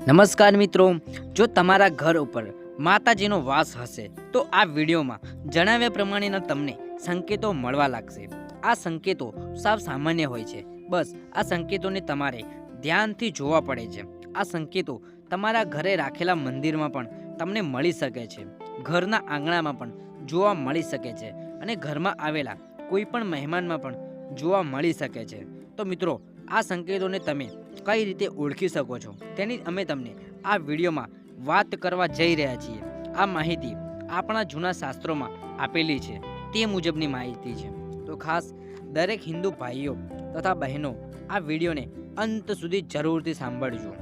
નમસ્કાર મિત્રો, જો તમારા ઘર ઉપર માતાજીનો વાસ હશે તો આ વિડીયોમાં જણાવ્યા પ્રમાણેના તમને સંકેતો મળવા લાગશે। આ સંકેતો સાવ સામાન્ય હોય છે, બસ આ સંકેતોને તમારે ધ્યાનથી જોવા પડે છે। આ સંકેતો તમારા ઘરે રાખેલા મંદિરમાં પણ તમને મળી શકે છે, ઘરના આંગણામાં પણ જોવા મળી શકે છે અને ઘરમાં આવેલા કોઈ પણ મહેમાનમાં પણ જોવા મળી શકે છે। તો મિત્રો, આ સંકેતોને તમે કઈ રીતે ઓળખી શકો છો તેની અમે તમને આ વિડીયોમાં વાત કરવા જઈ રહ્યા છીએ। આ માહિતી આપણા જૂના શાસ્ત્રોમાં આપેલી છે તે મુજબની માહિતી છે, તો ખાસ દરેક હિન્દુ ભાઈઓ તથા બહેનો આ વિડીયોને અંત સુધી જરૂરથી સાંભળજો।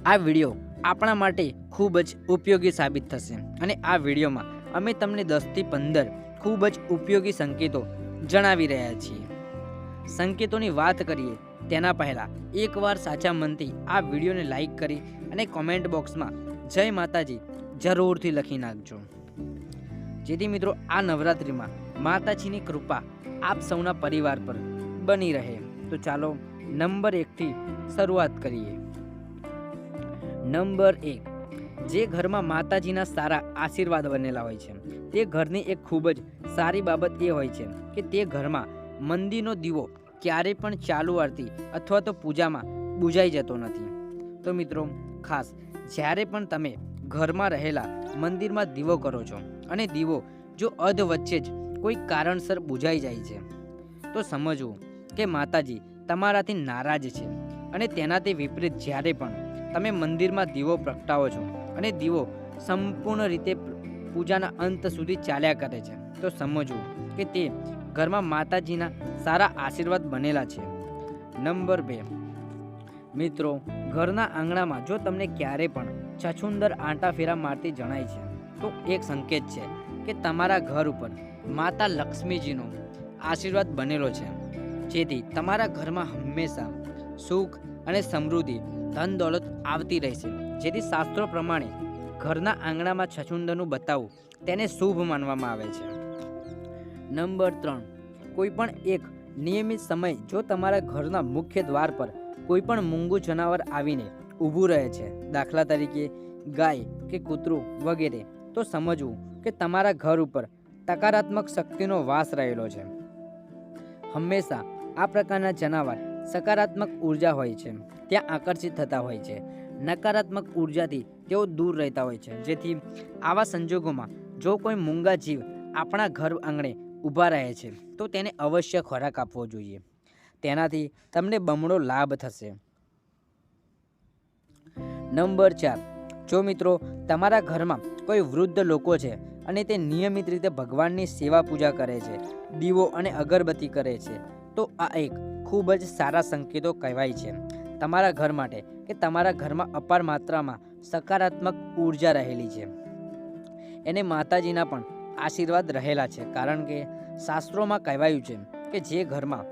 આ વિડીયો આપણા માટે ખૂબ જ ઉપયોગી સાબિત થશે અને આ વિડીયોમાં અમે તમને 10 થી 15 ખૂબ જ ઉપયોગી સંકેતો જણાવી રહ્યા છીએ। સંકેતોની વાત કરીએ તેના પહેલાં એકવાર સાચા મનથી આ વિડીયોને લાઈક કરી અને કોમેન્ટ બોક્સમાં જય માતાજી જરૂરથી લખી નાખજો, જેથી મિત્રો આ નવરાત્રિમાં માતાજીની કૃપા આપ સૌના પરિવાર પર બની રહે। તો ચાલો નંબર 1 થી શરૂઆત કરીએ। નંબર 1, જે ઘરમાં માતાજીના સારા આશીર્વાદ બનેલા હોય છે તે ઘરની એક ખૂબ જ સારી બાબત એ હોય છે કે તે ઘરમાં મંદિરનો દીવો ક્યારે પણ ચાલુ આરતી અથવા તો પૂજામાં બુઝાઈ જતો નથી। તો મિત્રો, ખાસ જ્યારે પણ તમે ઘરમાં રહેલા મંદિરમાં દીવો કરો છો અને દીવો જો અધ વચ્ચે જ કોઈ કારણસર બુઝાઈ જાય છે તો સમજવું કે માતાજી તમારાથી નારાજ છે અને તેનાથી વિપરીત જ્યારે પણ તમે મંદિરમાં દીવો પ્રગટાવો છો અને દીવો સંપૂર્ણ રીતે પૂજાના અંત સુધી ચાલ્યા કરે છે તો સમજવું કે તે ઘરમાં માતાજીના સારા આશીર્વાદ બનેલા છે। નંબર 2, મિત્રો, ઘરના આંગણામાં જો તમને ક્યારે પણ છછુંદર આંટા ફેરા મારતી જણાય છે તો એક સંકેત છે કે તમારા ઘર ઉપર માતા લક્ષ્મીજીનો આશીર્વાદ બનેલો છે, જેથી તમારા ઘરમાં હંમેશા સુખ અને સમૃદ્ધિ, ધન દોલત આવતી રહેશે। જેથી શાસ્ત્રો પ્રમાણે ઘરના આંગણામાં છછુંદરનું બતાવવું તેને શુભ માનવામાં આવે છે। નંબર 3, કોઈ પણ એક નિયમિત સમય જો તમારા ઘરના મુખ્ય દ્વાર પર કોઈ પણ મૂંગું જનાવર આવીને ઊભું રહે છે, દાખલા તરીકે ગાય કે કૂતરું વગેરે, તો સમજવું કે તમારા ઘર ઉપર સકારાત્મક શક્તિનો વાસ રહેલો છે। હંમેશા આ પ્રકારના જનાવર સકારાત્મક ઉર્જા હોય છે, ત્યાં આકર્ષિત થતા હોય છે, નકારાત્મક ઉર્જાથી તેઓ દૂર રહેતા હોય છે। જેથી આવા સંજોગોમાં જો કોઈ મૂંગા જીવ આપણા ઘર આંગણે ઊભા રહે છે તો તેને અવશ્ય ખોરાક આપવો જોઈએ, તેનાથી તમને બમણો લાભ થશે। નંબર 4, જો મિત્રો તમારા ઘરમાં કોઈ વૃદ્ધ લોકો છે અને તે નિયમિત રીતે ભગવાનની સેવા પૂજા કરે છે, દીવો અને અગરબત્તી કરે છે, તો આ એક ખૂબ જ સારા સંકેતો કહેવાય છે તમારા ઘર માટે કે તમારા ઘરમાં અપાર માત્રામાં સકારાત્મક ઉર્જા રહેલી છે, એને માતાજીના પણ આશીર્વાદ રહેલા છે। કારણ કે શાસ્ત્રોમાં કહેવાયું છે કે જે ઘરમાં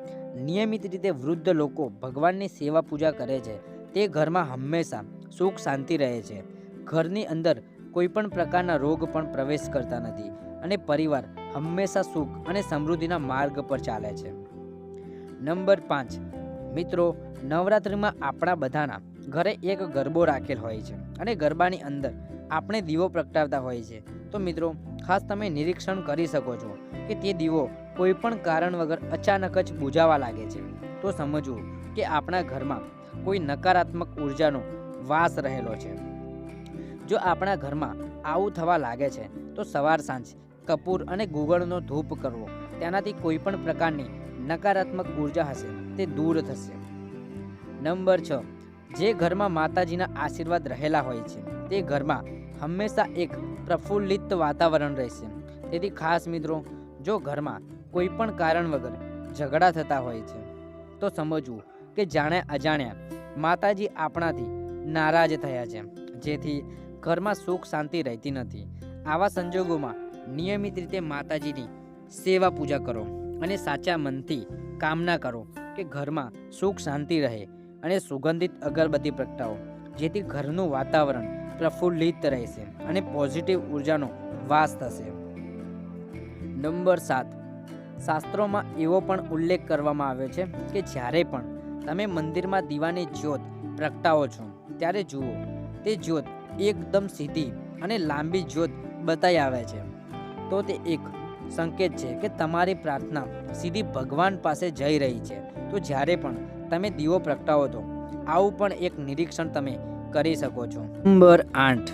નિયમિત રીતે વૃદ્ધ લોકો ભગવાનની સેવા પૂજા કરે છે તે ઘરમાં હંમેશા સુખ શાંતિ રહે છે, ઘરની અંદર કોઈ પણ પ્રકારના રોગ પણ પ્રવેશ કરતા નથી અને પરિવાર હંમેશા સુખ અને સમૃદ્ધિના માર્ગ પર ચાલે છે। નંબર 5, મિત્રો, નવરાત્રિમાં આપણા બધાના ઘરે એક ગરબો રાખેલ હોય છે અને ગરબાની અંદર આપણે દીવો પ્રગટાવતા હોય છે। તો મિત્રો, ખાસ તમે નિરીક્ષણ કરી શકો છો કે તે દીવો કોઈ પણ કારણ વગર અચાનક જ બુઝાવા લાગે છે, તો સમજવું કે આપણા ઘરમાં કોઈ નકારાત્મક ઉર્જાનો વાસ રહેલો છે। જો આપણા ઘરમાં આવું થવા લાગે છે તો સવાર સાંજ કપૂર અને ગુગળનો ધૂપ કરવો, તેનાથી કોઈ પણ પ્રકારની નકારાત્મક ઉર્જા હશે તે દૂર થશે। નંબર 6, જે ઘરમાં માતાજીના આશીર્વાદ રહેલા હોય છે તે ઘરમાં હંમેશા એક પ્રફુલ્લિત વાતાવરણ રહેશે। તેથી ખાસ મિત્રો, જો ઘરમાં કોઈ પણ કારણ વગર ઝઘડા થતા હોય છે તો સમજવું કે જાણ્યા અજાણ્યા માતાજી આપણાથી નારાજ થયા છે, જેથી ઘરમાં સુખ શાંતિ રહેતી નથી। આવા સંજોગોમાં નિયમિત રીતે માતાજીની સેવા પૂજા કરો અને સાચા મનથી કામના કરો કે ઘરમાં સુખ શાંતિ રહે અને સુગંધિત અગરબત્તી પ્રગટાવો, જેથી ઘરનું વાતાવરણ પ્રફુલ્લિત રહેશે અને પોઝિટિવ ઉર્જાનો વાસ થશે। નંબર 7, શાસ્ત્રોમાં એવો પણ ઉલ્લેખ કરવામાં આવ્યો છે કે જ્યારે પણ તમે મંદિરમાં દીવાની જ્યોત પ્રગટાવો છો ત્યારે જુઓ તે જ્યોત એકદમ સીધી અને લાંબી જ્યોત બતાવી આવે છે, તો તે એક સંકેત છે કે તમારી પ્રાર્થના સીધી ભગવાન પાસે જઈ રહી છે. તો જ્યારે પણ તમે દીવો પ્રગટાવો તો આવું પણ એક નિરીક્ષણ તમે કરી શકો છો. નંબર 8,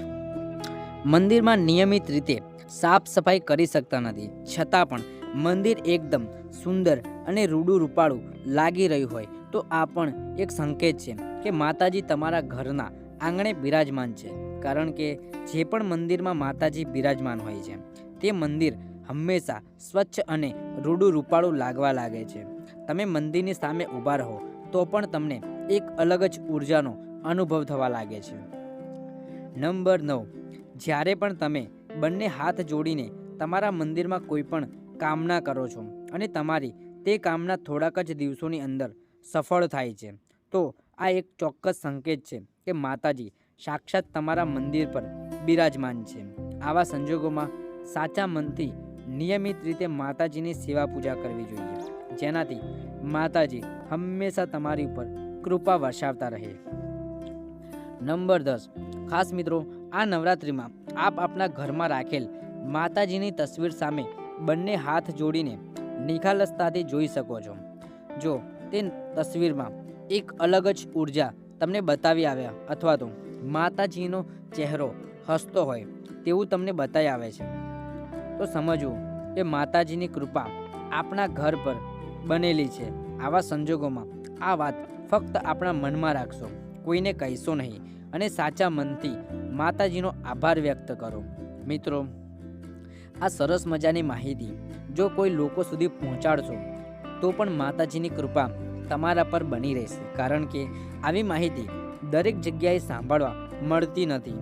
મંદિરમાં નિયમિત રીતે સાફ સફાઈ કરી શકતા નથી છતાં પણ મંદિર એકદમ સુંદર અને રૂડું રૂપાળું લાગી રહ્યું હોય તો આ પણ એક સંકેત છે કે માતાજી તમારા ઘરના આંગણે બિરાજમાન છે. કારણ કે જે પણ મંદિરમાં માતાજી બિરાજમાન હોય છે તે મંદિર હંમેશા સ્વચ્છ અને રૂડું રૂપાળું લાગવા લાગે છે. તમે મંદિરની સામે ઊભા રહો તો પણ તમને એક અલગ જ ઉર્જાનો અનુભવ થવા લાગે છે. નંબર 9, જ્યારે પણ તમે બંને હાથ જોડીને તમારા મંદિરમાં કોઈ પણ કામના કરો છો અને તમારી તે કામના થોડાક જ દિવસોની અંદર સફળ થાય છે તો આ એક ચોક્કસ સંકેત છે કે માતાજી સાક્ષાત તમારા મંદિર પર બિરાજમાન છે. આવા સંજોગોમાં સાચા મનથી નિયમિત રીતે માતાજીની સેવા પૂજા કરવી જોઈએ, જેનાથી માતાજી હંમેશા તમારી ઉપર કૃપા વરસાવતા રહે. નંબર 10, ખાસ મિત્રો, આ નવરાત્રિમાં આપ આપના ઘરમાં રાખેલ માતાજીની તસવીર સામે બંને હાથ જોડીને નિખાલસતાથી જોઈ શકો છો. જો તે તસવીરમાં એક અલગ જ ઉર્જા તમને બતાવી આવ્યા અથવા તો માતાજીનો ચહેરો હસતો હોય તેવું તમને બતાવી આવે છે તો સમજવું કે માતાજીની કૃપા આપણા ઘર પર બનેલી છે. આવા સંજોગોમાં આ વાત ફક્ત આપણા મનમાં રાખશો, કોઈને કહીશો નહીં અને સાચા મનથી માતાજીનો આભાર વ્યક્ત કરો. મિત્રો, આ સરસ મજાની માહિતી જો કોઈ લોકો સુધી પહોંચાડશો તો પણ માતાજીની કૃપા તમારા પર બની રહેશે. કારણ કે આવી માહિતી દરેક જગ્યાએ સાંભળવા મળતી નથી.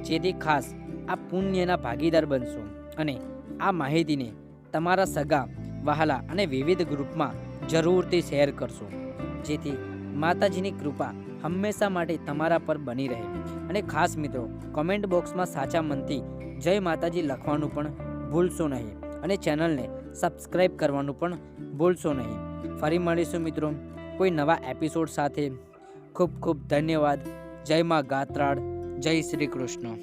જેથી ખાસ આ પુણ્યના ભાગીદાર બનશો અને આ માહિતીને તમારા સગા વહાલા અને વિવિધ ગ્રુપમાં જરૂરથી શેર કરશો, જેથી માતાજીની કૃપા હંમેશા માટે તમારા પર બની રહે. અને ખાસ મિત્રો, કોમેન્ટ બોક્સમાં સાચા મનથી જય માતાજી લખવાનું પણ ભૂલશો નહીં અને ચેનલને સબસ્ક્રાઈબ કરવાનું પણ ભૂલશો નહીં. ફરી મળીશું મિત્રો કોઈ નવા એપિસોડ સાથે. ખૂબ ખૂબ ધન્યવાદ. જય મા ગાત્રાળ. જય શ્રી કૃષ્ણ.